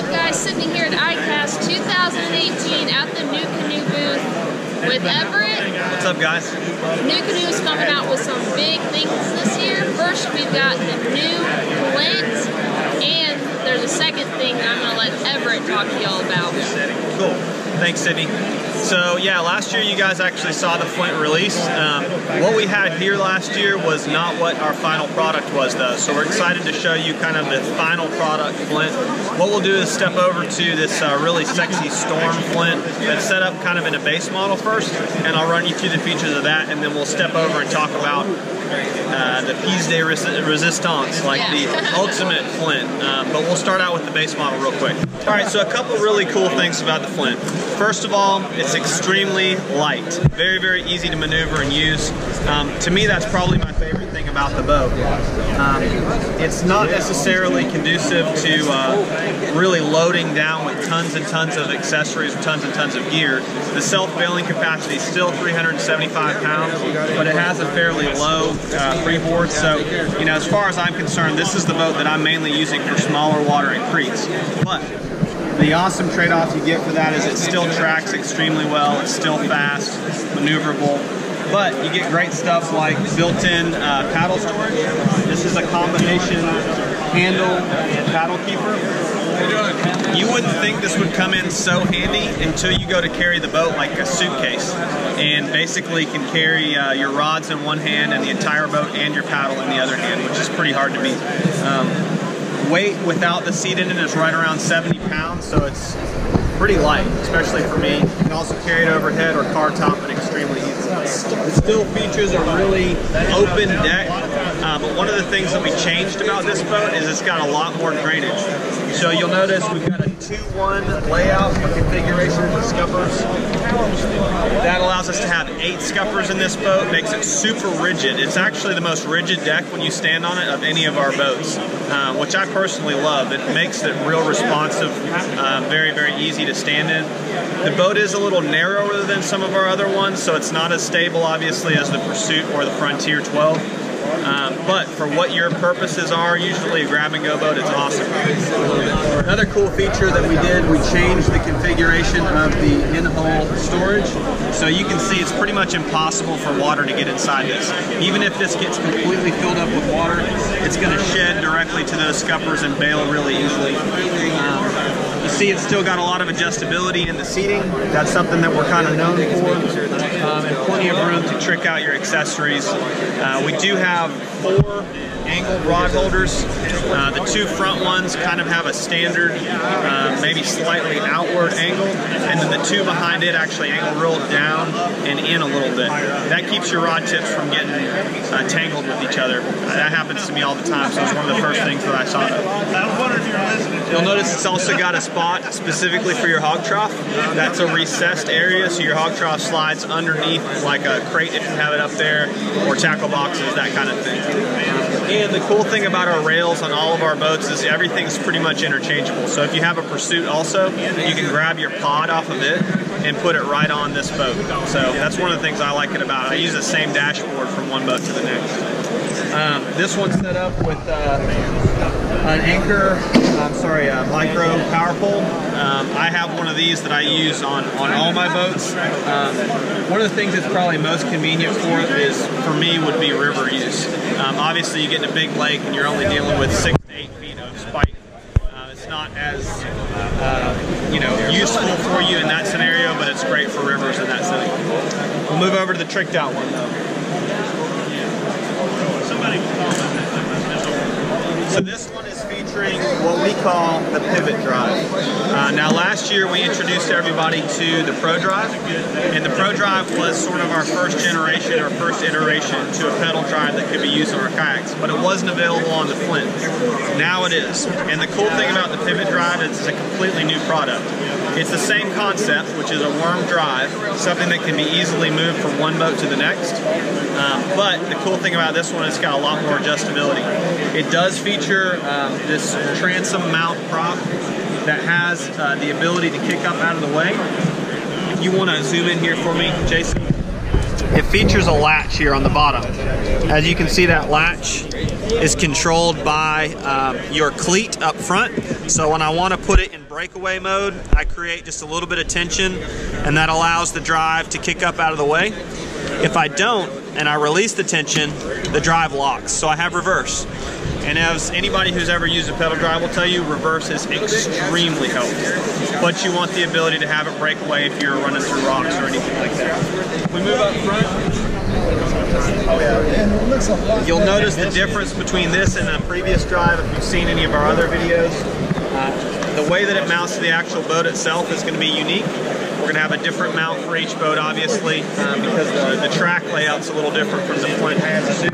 guys? Sitting here at Icast 2018 at the Nucanoe booth with Everett. What's up, guys? Nucanoe's coming out with some big things this year. First, we've got the new Flint, and there's a second thing I'm going to let Everett talk to y'all about. Cool. Thanks, Sydney. So yeah, last year you guys actually saw the Flint release. What we had here last year was not what our final product was, though. So we're excited to show you kind of the final product Flint. What we'll do is step over to this really sexy Storm Flint that's set up kind of in a base model first, and I'll run you through the features of that, and then we'll step over and talk about the pièce de résistance, like the ultimate Flint. But we'll start out with the base model real quick. All right, so a couple really cool things about the Flint. First of all, it's extremely light. Very, very easy to maneuver and use. To me, that's probably my favorite thing about the boat. It's not necessarily conducive to really loading down with tons and tons of accessories, tons and tons of gear. The self-bailing capacity is still 375 pounds, but it has a fairly low freeboard. So, you know, as far as I'm concerned, this is the boat that I'm mainly using for smaller water and creeks. But the awesome trade-off you get for that is it still tracks extremely well, it's still fast, maneuverable, but you get great stuff like built-in paddle storage. This is a combination handle and paddle keeper. You wouldn't think this would come in so handy until you go to carry the boat like a suitcase, and basically can carry your rods in one hand and the entire boat and your paddle in the other hand, which is pretty hard to beat. Weight without the seat in it is right around 70 pounds, so it's pretty light, especially for me. You can also carry it overhead or car top and extremely easy. It still features a really open deck, but one of the things that we changed about this boat is it's got a lot more drainage. So you'll notice we've got a 2-1 layout for configuration of the scuppers. That allows us to have 8 scuppers in this boat, makes it super rigid. It's actually the most rigid deck when you stand on it of any of our boats, which I personally love. It makes it real responsive, very, very easy to stand in. The boat is a little narrower than some of our other ones, so it's not as stable, obviously, as the Pursuit or the Frontier 12. But for what your purposes are, usually a grab-and-go boat, it's awesome. Another cool feature that we did, we changed the configuration of the in-hull storage. So you can see it's pretty much impossible for water to get inside this. Even if this gets completely filled up with water, it's going to shed directly to those scuppers and bail really easily. You see it's still got a lot of adjustability in the seating. That's something that we're kind of known for. And plenty of room to trick out your accessories. We do have 4 angled rod holders. The 2 front ones kind of have a standard, maybe slightly outward angle, and then the 2 behind it actually angle real down and in a little bit. That keeps your rod tips from getting tangled with each other. That happens to me all the time, so it's one of the first things that I saw. You'll notice it's also got a spot specifically for your hog trough. That's a recessed area, so your hog trough slides underneath like a crate if you have it up there, or tackle boxes, that kind of thing. And the cool thing about our rails on all of our boats is everything's pretty much interchangeable. So if you have a Pursuit also, you can grab your pod off of it and put it right on this boat. So that's one of the things I like it about. I use the same dashboard from one boat to the next. This one's set up with an Anchor, micro power pole. I have one of these that I use on all my boats. One of the things that's probably most convenient for me would be river use. Obviously you get in a big lake and you're only dealing with 6 to 8 feet of spike. It's not as useful for you in that scenario, but it's great for rivers in that setting. We'll move over to the tricked out one though. So this one is featuring what we call the pivot drive. Now last year we introduced everybody to the Pro Drive, and the Pro Drive was sort of our first generation or first iteration to a pedal drive that could be used on our kayaks, but it wasn't available on the Flint. Now it is, and the cool thing about the pivot drive is it's a completely new product. It's the same concept, which is a worm drive, something that can be easily moved from one boat to the next. But the cool thing about this one is it's got a lot more adjustability. It does feature this transom mount prop that has the ability to kick up out of the way. If you want to zoom in here for me, Jason. It features a latch here on the bottom. As you can see, that latch is controlled by your cleat up front. So when I want to put it in breakaway mode, I create just a little bit of tension, and that allows the drive to kick up out of the way. If I don't, and I release the tension, the drive locks. So I have reverse. And as anybody who's ever used a pedal drive will tell you, reverse is extremely helpful. But you want the ability to have it break away if you're running through rocks or anything like that. We move up front. You'll notice the difference between this and the previous drive if you've seen any of our other videos. The way that it mounts to the actual boat itself is going to be unique. We're going to have a different mount for each boat, obviously, because the track layout's a little different from the Flint has too.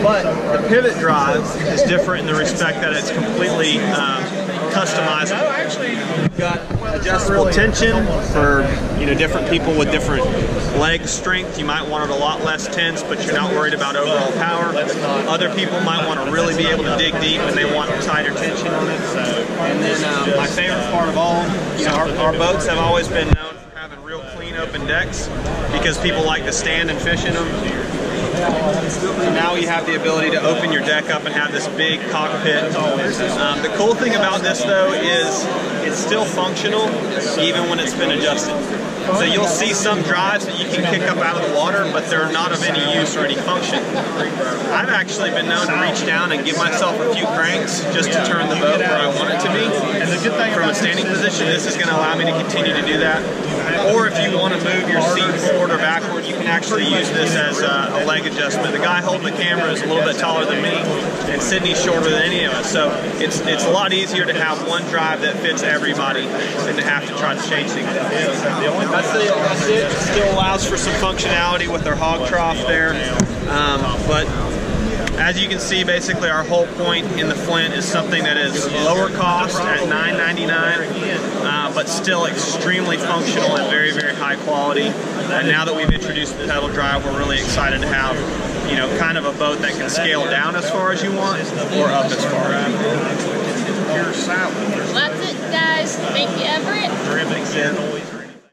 But the pivot drive is different in the respect that it's completely customizable. You've got adjustable tension for different people with different leg strength. You might want it a lot less tense, but you're not worried about overall power. Other people might want to really be able to dig deep and they want tighter tension on it. And then my favorite part of all, our boats have always been known for having real clean open decks because people like to stand and fish in them. So now you have the ability to open your deck up and have this big cockpit. The cool thing about this though is it's still functional even when it's been adjusted. So you'll see some drives that you can kick up out of the water, but they're not of any use or any function. I've actually been known to reach down and give myself a few cranks just to turn the boat where I want it to be. And the good thing from a standing position, this is going to allow me to continue to do that. Or if you want to move your seat forward or backward, you can actually use this as a leg adjustment. The guy holding the camera is a little bit taller than me, and Sydney's shorter than any of us. So it's a lot easier to have one drive that fits everybody than to have to try to change things up. That's it. It still allows for some functionality with our hog trough there. But as you can see, basically our whole point in the Flint is something that is lower cost at $9.99, but still extremely functional and very, very high quality. And now that we've introduced the pedal drive, we're really excited to have, kind of a boat that can scale down as far as you want or up as far as you want.